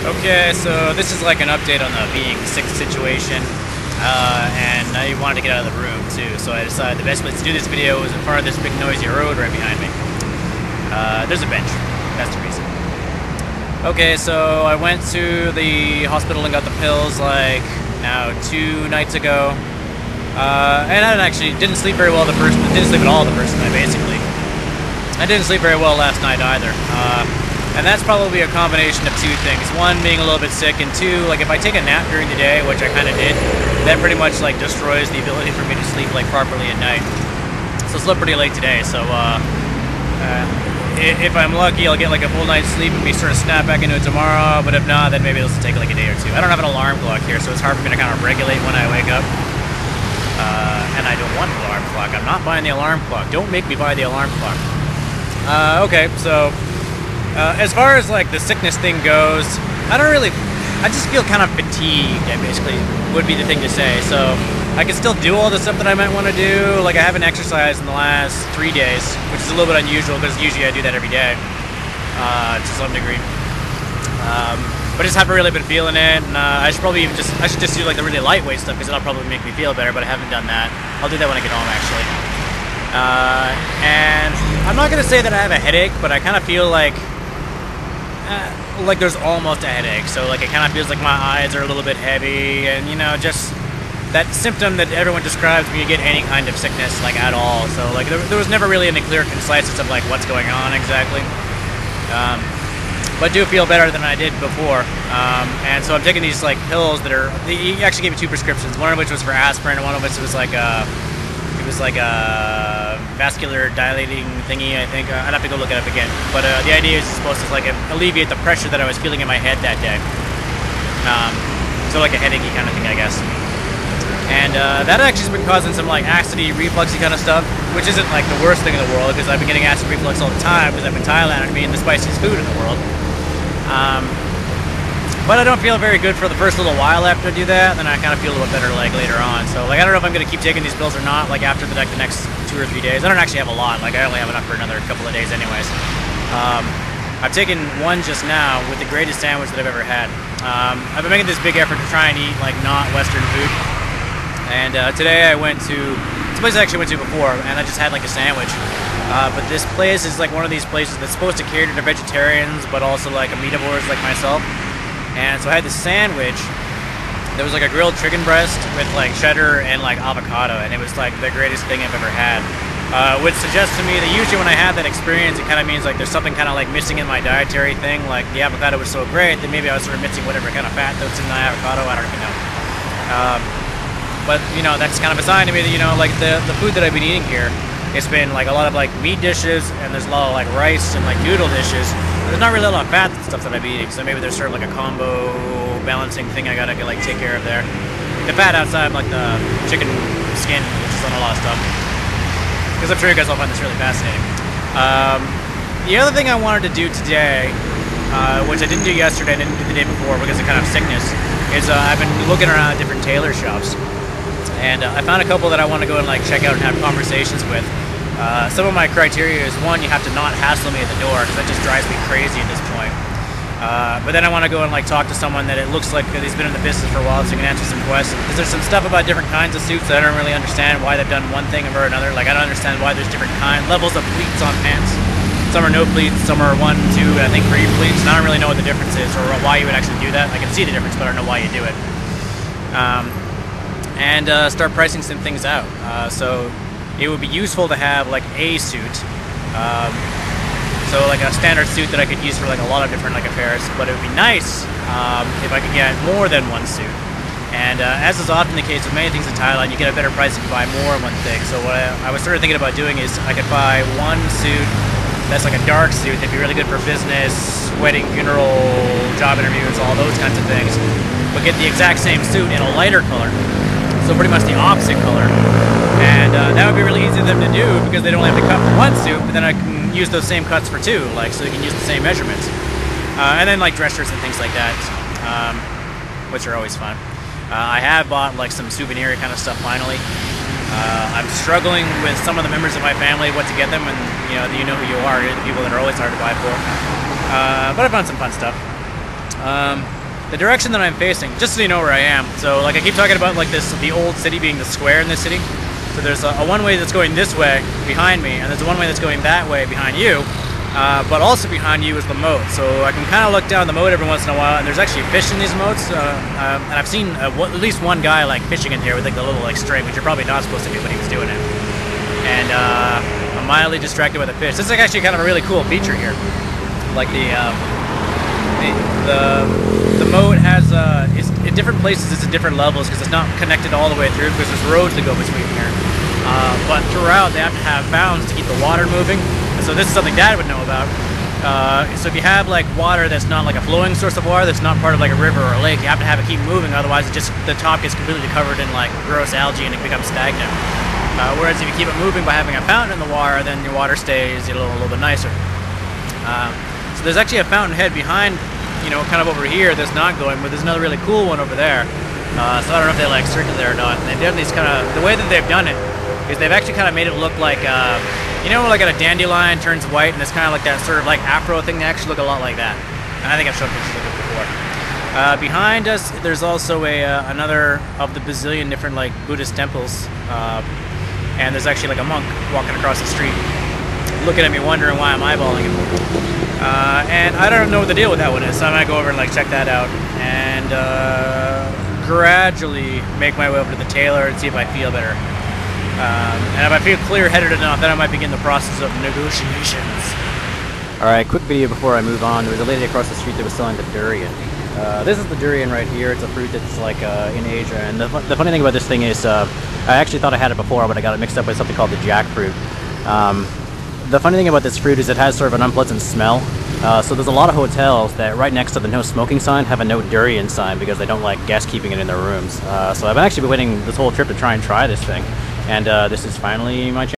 Okay, so this is like an update on the being sick situation, and I wanted to get out of the room too, so I decided the best place to do this video was in front of this big noisy road right behind me. There's a bench, that's the reason. Okay, so I went to the hospital and got the pills like now 2 nights ago, and I didn't sleep very well didn't sleep at all the first night basically. I didn't sleep very well last night either. And that's probably a combination of 2 things. 1, being a little bit sick, and 2, like if I take a nap during the day, which I kind of did, that pretty much like destroys the ability for me to sleep like properly at night. So I slept pretty late today, so if I'm lucky, I'll get like a full night's sleep and be sort of snap back into it tomorrow, but if not, then maybe it'll take like a day or 2. I don't have an alarm clock here, so it's hard for me to kind of regulate when I wake up. And I don't want an alarm clock. I'm not buying the alarm clock. Don't make me buy the alarm clock. Okay, so as far as like the sickness thing goes, I just feel kind of fatigued, I basically would be the thing to say. So I can still do all the stuff that I might want to do. Like I haven't exercised in the last 3 days, which is a little bit unusual because usually I do that every day to some degree. But I just haven't really been feeling it, and I should just do like the really lightweight stuff because that'll probably make me feel better, but I haven't done that. I'll do that when I get home actually. And I'm not going to say that I have a headache, but I kind of feel like there's almost a headache, so like it kind of feels like my eyes are a little bit heavy, and you know, just that symptom that everyone describes when you get any kind of sickness like at all. So like there was never really any clear conciseness of like what's going on exactly, but I do feel better than I did before, and so I'm taking these like pills that are, he actually gave me 2 prescriptions, one of which was for aspirin and one of which was like a vascular dilating thingy, I think. I'd have to go look it up again. But the idea is supposed to like alleviate the pressure that I was feeling in my head that day. So like a headachy kind of thing, I guess. And that actually has been causing some like acidity, refluxy kind of stuff, which isn't like the worst thing in the world because I've been getting acid reflux all the time because I'm in Thailand and I'm eating the spiciest food in the world. But I don't feel very good for the first little while after I do that, and then I kind of feel a little better like later on. So like I don't know if I'm going to keep taking these pills or not, like after the next 2 or 3 days. I don't actually have a lot, like I only have enough for another couple of days anyways. I've taken one just now with the greatest sandwich that I've ever had. I've been making this big effort to try and eat like not Western food. And today I went to, it's a place I actually went to before, and I just had like a sandwich. But this place is like one of these places that's supposed to cater to vegetarians, but also like omnivores like myself. And so I had this sandwich. There was like a grilled chicken breast with like cheddar and like avocado, and it was like the greatest thing I've ever had. Which suggests to me that usually when I have that experience, it kind of means like there's something kind of like missing in my dietary thing. Like the avocado was so great that maybe I was sort of missing whatever kind of fat that's in the avocado. I don't even know. But you know, that's kind of a sign to me that, you know, like the food that I've been eating here, it's been like a lot of like meat dishes, and there's a lot of like rice and like noodle dishes. There's not really a lot of fat and stuff that I've been eating, so maybe there's sort of like a combo balancing thing I gotta like take care of there. The fat outside, like the chicken skin, which is on a lot of stuff. Because I'm sure you guys all find this really fascinating. The other thing I wanted to do today, which I didn't do yesterday, I didn't do the day before because of kind of sickness, is I've been looking around at different tailor shops. And I found a couple that I want to go and like check out and have conversations with. Some of my criteria is 1, you have to not hassle me at the door because that just drives me crazy at this point. But then I want to go and like talk to someone that it looks like he's been in the business for a while, so you can answer some questions. Because there's some stuff about different kinds of suits that I don't really understand why they've done one thing over another. Like I don't understand why there's different levels of pleats on pants. Some are no pleats, some are 1, 2, I think 3 pleats. And I don't really know what the difference is or why you would actually do that. I can see the difference, but I don't know why you do it. And start pricing some things out. So it would be useful to have like a suit, so like a standard suit that I could use for like a lot of different like affairs, but it would be nice if I could get more than 1 suit. And as is often the case with many things in Thailand, you get a better price if you buy more of one thing. So what I was sort of thinking about doing is I could buy 1 suit that's like a dark suit that'd be really good for business, wedding, funeral, job interviews, all those kinds of things, but get the exact same suit in a lighter color. So pretty much the opposite color. And that would be really easy for them to do because they don't have to cut for 1 suit, but then I can use those same cuts for 2, like so you can use the same measurements. And then like dress shirts and things like that, which are always fun. I have bought like some souvenir kind of stuff finally. I'm struggling with some of the members of my family what to get them, and you know who you are. You're the people that are always hard to buy for. But I found some fun stuff. the direction that I'm facing, just so you know where I am. So like I keep talking about like this, the old city being the square in this city. So there's a one-way that's going this way behind me, and there's a one-way that's going that way behind you. But also behind you is the moat. So I can kind of look down the moat every once in a while, and there's actually fish in these moats. And I've seen at least one guy like fishing in here with like the little like string, which you're probably not supposed to do, but he was doing it. And I'm mildly distracted by the fish. This is actually kind of a really cool feature here. Like the moat has is in different places. It's at different levels because it's not connected all the way through because there's roads that go between here. But throughout they have to have bounds to keep the water moving. So this is something Dad would know about. So if you have like water that's not like a flowing source of water, that's not part of like a river or a lake, you have to have it keep moving. Otherwise, the top gets completely covered in like gross algae and it becomes stagnant. Whereas if you keep it moving by having a fountain in the water, then your water stays a little bit nicer. So there's actually a fountain head behind, you know, kind of over here that's not going, but there's another really cool one over there. So I don't know if they like circular there or not. And they've done these kind of, the way that they've done it is they've actually kind of made it look like, you know, like a dandelion turns white, and it's kind of like that sort of like afro thing. They actually look a lot like that. And I think I've shown pictures of it before. Behind us, there's also another of the bazillion different like Buddhist temples. And there's actually like a monk walking across the street, looking at me, wondering why I'm eyeballing him. And I don't know what the deal with that one is, so I might go over and like check that out and gradually make my way over to the tailor and see if I feel better. And if I feel clear-headed enough, then I might begin the process of negotiations. Alright, quick video before I move on. There was a lady across the street that was selling the durian. This is the durian right here. It's a fruit that's like in Asia. And the funny thing about this thing is, I actually thought I had it before, but I got it mixed up with something called the jackfruit. The funny thing about this fruit is it has sort of an unpleasant smell. So there's a lot of hotels that right next to the no smoking sign have a no durian sign because they don't like guests keeping it in their rooms. So I've actually been waiting this whole trip to try this thing. And this is finally my chance.